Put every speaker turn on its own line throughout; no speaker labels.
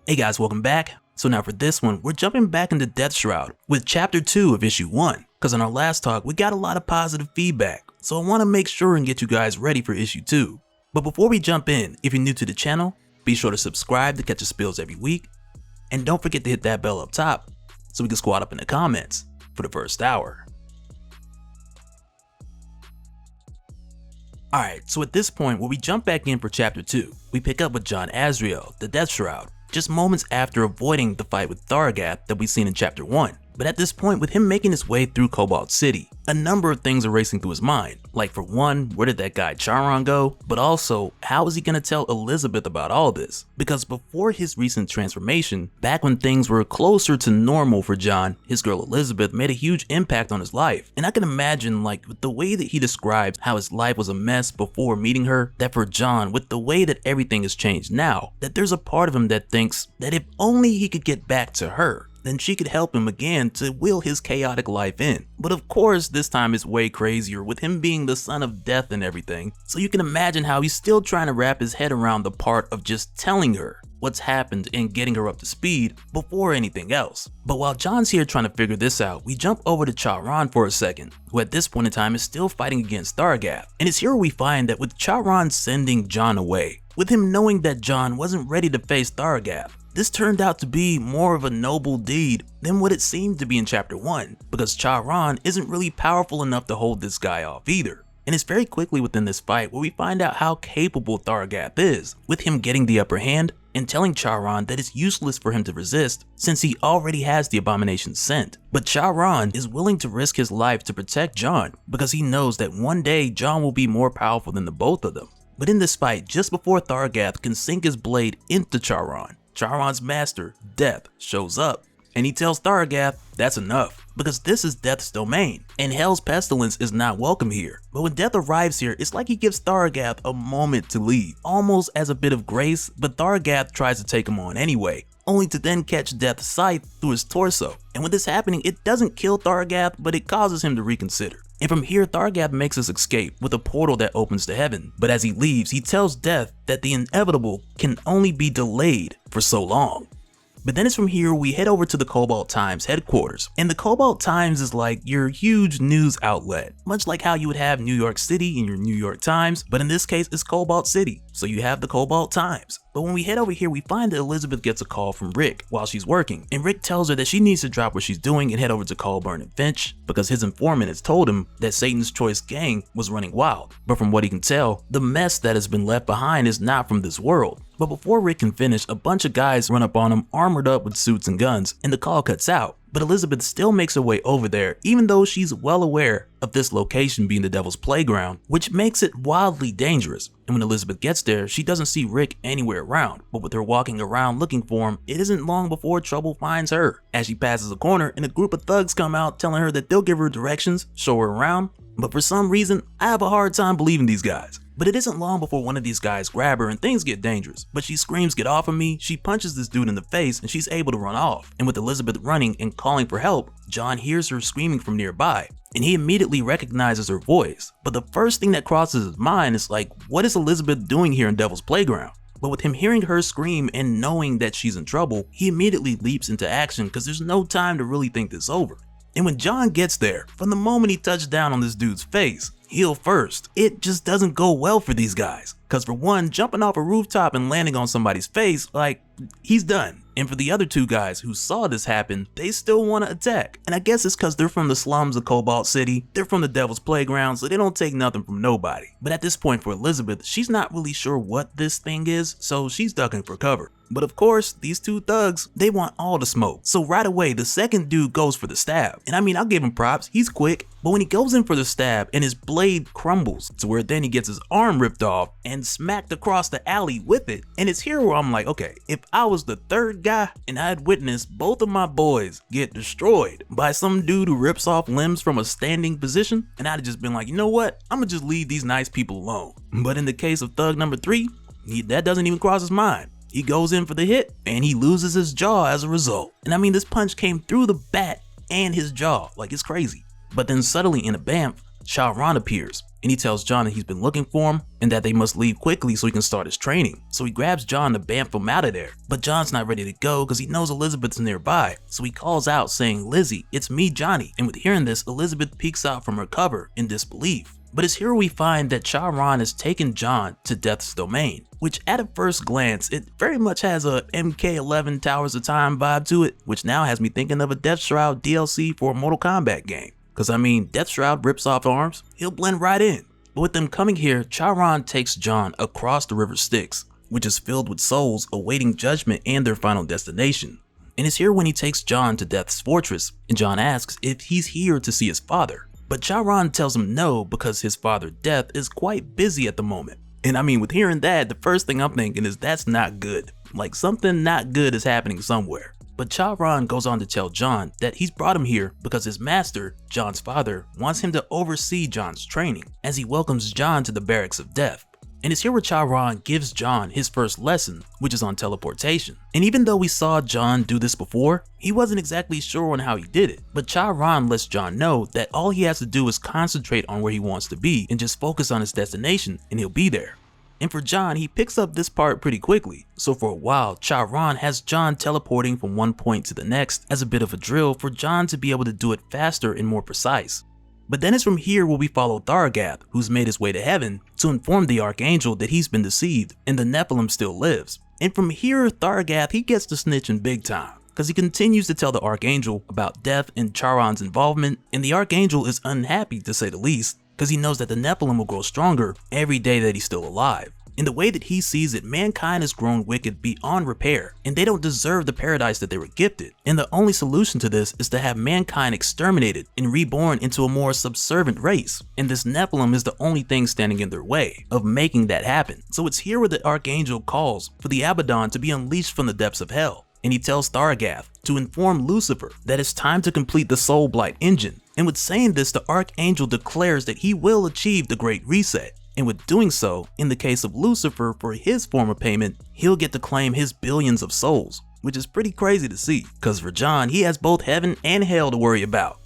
Hey guys, welcome back. So now for this one, we're jumping back into Deathshroud with chapter 2 of issue 1. Cause on our last talk, we got a lot of positive feedback. So I want to make sure and get you guys ready for issue 2. But before we jump in, if you're new to the channel, be sure to subscribe to catch the spills every week. And don't forget to hit that bell up top so we can squat up in the comments for the first hour. Alright, so at this point where we jump back in for chapter 2, we pick up with John Azrael, the Deathshroud, just moments after avoiding the fight with Thargath that we've seen in chapter 1. But at this point, with him making his way through Cobalt City, a number of things are racing through his mind. Like for one, where did that guy Charon go? But also, how is he gonna tell Elizabeth about all this? Because before his recent transformation, back when things were closer to normal for John, his girl Elizabeth made a huge impact on his life. And I can imagine, like, with the way that he describes how his life was a mess before meeting her, that for John, with the way that everything has changed now, that there's a part of him that thinks that if only he could get back to her, then she could help him again to will his chaotic life in. But of course, this time is way crazier with him being the son of death and everything. So you can imagine how he's still trying to wrap his head around the part of just telling her what's happened and getting her up to speed before anything else. But while John's here trying to figure this out, we jump over to Charon for a second, who at this point in time is still fighting against Thargath. And it's here we find that with Charon sending John away, with him knowing that John wasn't ready to face Thargath, this turned out to be more of a noble deed than what it seemed to be in chapter 1, because Charon isn't really powerful enough to hold this guy off either. And it's very quickly within this fight where we find out how capable Thargath is, with him getting the upper hand and telling Charon that it's useless for him to resist since he already has the abomination sent. But Charon is willing to risk his life to protect John because he knows that one day John will be more powerful than the both of them. But in this fight, just before Thargath can sink his blade into Charon's master, Death, shows up, and he tells Thargath that's enough, because this is Death's domain, and Hell's pestilence is not welcome here. But when Death arrives here, it's like he gives Thargath a moment to leave, almost as a bit of grace, but Thargath tries to take him on anyway, only to then catch Death's scythe through his torso. And with this happening, it doesn't kill Thargath, but it causes him to reconsider. And from here, Thargath makes his escape with a portal that opens to heaven. But as he leaves, he tells Death that the inevitable can only be delayed for so long. But then it's from here we head over to the Cobalt Times headquarters. And the Cobalt Times is like your huge news outlet, much like how you would have New York City in your New York Times, but in this case it's Cobalt City, so you have the Cobalt Times. But when we head over here, we find that Elizabeth gets a call from Rick while she's working, and Rick tells her that she needs to drop what she's doing and head over to Colburn and Finch because his informant has told him that Satan's Choice gang was running wild. But from what he can tell, the mess that has been left behind is not from this world. But before Rick can finish, a bunch of guys run up on him armored up with suits and guns, and the call cuts out. But Elizabeth still makes her way over there, even though she's well aware of this location being the Devil's Playground, which makes it wildly dangerous. And when Elizabeth gets there, she doesn't see Rick anywhere around, but with her walking around looking for him, it isn't long before trouble finds her. As she passes a corner and a group of thugs come out telling her that they'll give her directions, show her around, but for some reason, I have a hard time believing these guys. But it isn't long before one of these guys grab her and things get dangerous. But she screams, "Get off of me!" She punches this dude in the face and she's able to run off. And with Elizabeth running and calling for help, John hears her screaming from nearby, and he immediately recognizes her voice. But the first thing that crosses his mind is like, what is Elizabeth doing here in Devil's Playground? But with him hearing her scream and knowing that she's in trouble, he immediately leaps into action because there's no time to really think this over. And when John gets there, from the moment he touched down on this dude's face, heal first, it just doesn't go well for these guys. Cause for one, jumping off a rooftop and landing on somebody's face, like, he's done. And for the other two guys who saw this happen, they still want to attack. And I guess it's cause they're from the slums of Cobalt City, they're from the Devil's Playground, so they don't take nothing from nobody. But at this point for Elizabeth, she's not really sure what this thing is, so she's ducking for cover. But of course, these two thugs, they want all the smoke. So right away, the second dude goes for the stab. And I mean, I'll give him props, he's quick. But when he goes in for the stab and his blade crumbles to where then he gets his arm ripped off and smacked across the alley with it. And it's here where I'm like, okay, if I was the third guy and I had witnessed both of my boys get destroyed by some dude who rips off limbs from a standing position, and I'd have just been like, you know what, I'm gonna just leave these nice people alone. But in the case of thug number 3, that doesn't even cross his mind. He goes in for the hit and he loses his jaw as a result. And I mean, this punch came through the bat and his jaw, like it's crazy. But then subtly in a bamf, Charon appears, and he tells John that he's been looking for him and that they must leave quickly so he can start his training. So he grabs John to bamf him out of there, but John's not ready to go because he knows Elizabeth's nearby. So he calls out saying, "Lizzie, it's me, Johnny." And with hearing this, Elizabeth peeks out from her cover in disbelief. But it's here we find that Charon has taken John to Death's domain, which at a first glance, it very much has a MK11 Towers of Time vibe to it, which now has me thinking of a Deathshroud DLC for a Mortal Kombat game. Cause I mean, Deathshroud rips off arms, he'll blend right in. But with them coming here, Charon takes John across the river Styx, which is filled with souls awaiting judgment and their final destination. And it's here when he takes John to Death's fortress, and John asks if he's here to see his father. But Charon tells him no because his father Death is quite busy at the moment. And I mean, with hearing that, the first thing I'm thinking is that's not good. Like something not good is happening somewhere. But Charon goes on to tell John that he's brought him here because his master, John's father, wants him to oversee John's training as he welcomes John to the barracks of death. And it's here where Charon gives John his first lesson, which is on teleportation. And even though we saw John do this before, he wasn't exactly sure on how he did it. But Charon lets John know that all he has to do is concentrate on where he wants to be and just focus on his destination and he'll be there. And for John, he picks up this part pretty quickly. So for a while, Charon has John teleporting from one point to the next as a bit of a drill for John to be able to do it faster and more precise. But then it's from here where we follow Tharagath, who's made his way to heaven, to inform the Archangel that he's been deceived and the Nephilim still lives. And from here, Tharagath, he gets to snitching big time, because he continues to tell the Archangel about Death and Charon's involvement, and the Archangel is unhappy to say the least, because he knows that the Nephilim will grow stronger every day that he's still alive. In the way that he sees it, mankind has grown wicked beyond repair, and they don't deserve the paradise that they were gifted. And the only solution to this is to have mankind exterminated and reborn into a more subservient race. And this Nephilim is the only thing standing in their way of making that happen. So it's here where the Archangel calls for the Abaddon to be unleashed from the depths of hell. And he tells Tharagath to inform Lucifer that it's time to complete the Soul Blight engine. And with saying this, the Archangel declares that he will achieve the Great Reset. And with doing so, in the case of Lucifer, for his form of payment, he'll get to claim his billions of souls, which is pretty crazy to see, cause for John, he has both heaven and hell to worry about.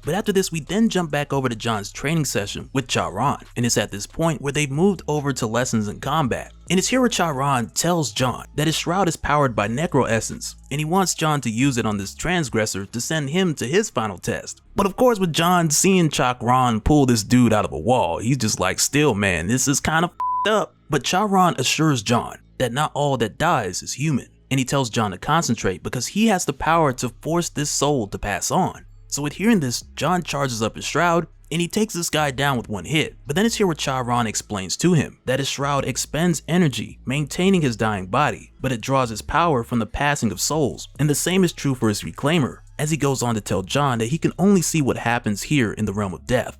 But after this, we then jump back over to John's training session with Charon, and it's at this point where they've moved over to lessons in combat. And it's here where Charon tells John that his shroud is powered by necro essence, and he wants John to use it on this transgressor to send him to his final test. But of course, with John seeing Charon pull this dude out of a wall, he's just like, still man, this is kind of f***ed up. But Charon assures John that not all that dies is human, and he tells John to concentrate because he has the power to force this soul to pass on. So with hearing this, John charges up his shroud and he takes this guy down with one hit. But then it's here where Charon explains to him that his shroud expends energy, maintaining his dying body, but it draws its power from the passing of souls. And the same is true for his reclaimer, as he goes on to tell John that he can only see what happens here in the realm of death.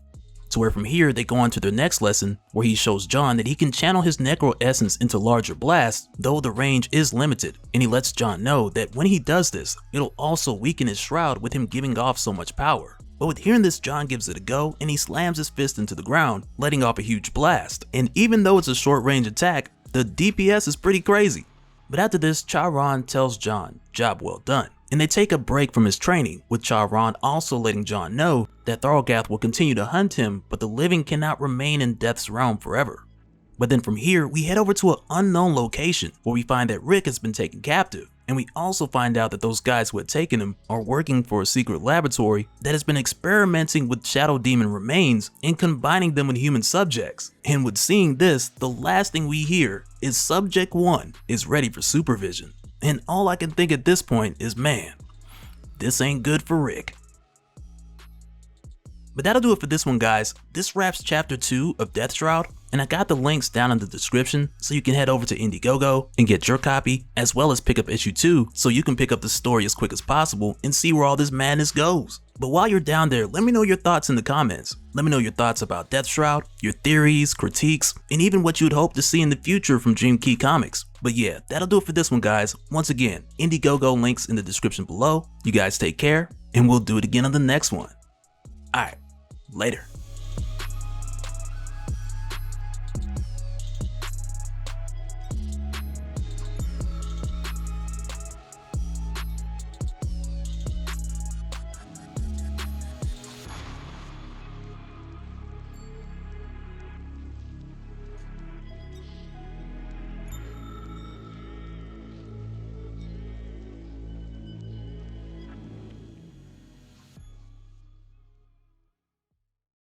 To where from here they go on to their next lesson, where he shows John that he can channel his necro essence into larger blasts, though the range is limited, and he lets John know that when he does this, it'll also weaken his shroud with him giving off so much power. But with hearing this, John gives it a go and he slams his fist into the ground, letting off a huge blast. And even though it's a short range attack, the DPS is pretty crazy. But after this, Charon tells John, job well done. And they take a break from his training, with Charon also letting John know that Tharagath will continue to hunt him, but the living cannot remain in Death's realm forever. But then from here, we head over to an unknown location where we find that Rick has been taken captive. And we also find out that those guys who had taken him are working for a secret laboratory that has been experimenting with Shadow Demon remains and combining them with human subjects. And with seeing this, the last thing we hear is Subject 1 is ready for supervision. And all I can think at this point is, man, this ain't good for Rick. But that'll do it for this one, guys. This wraps chapter 2 of Deathshroud, and I got the links down in the description so you can head over to Indiegogo and get your copy, as well as pick up issue 2 so you can pick up the story as quick as possible and see where all this madness goes. But while you're down there, let me know your thoughts in the comments. Let me know your thoughts about Deathshroud, your theories, critiques, and even what you'd hope to see in the future from Dream Key Comics. But yeah, that'll do it for this one, guys. Once again, Indiegogo links in the description below. You guys take care, and we'll do it again on the next one. Alright, later.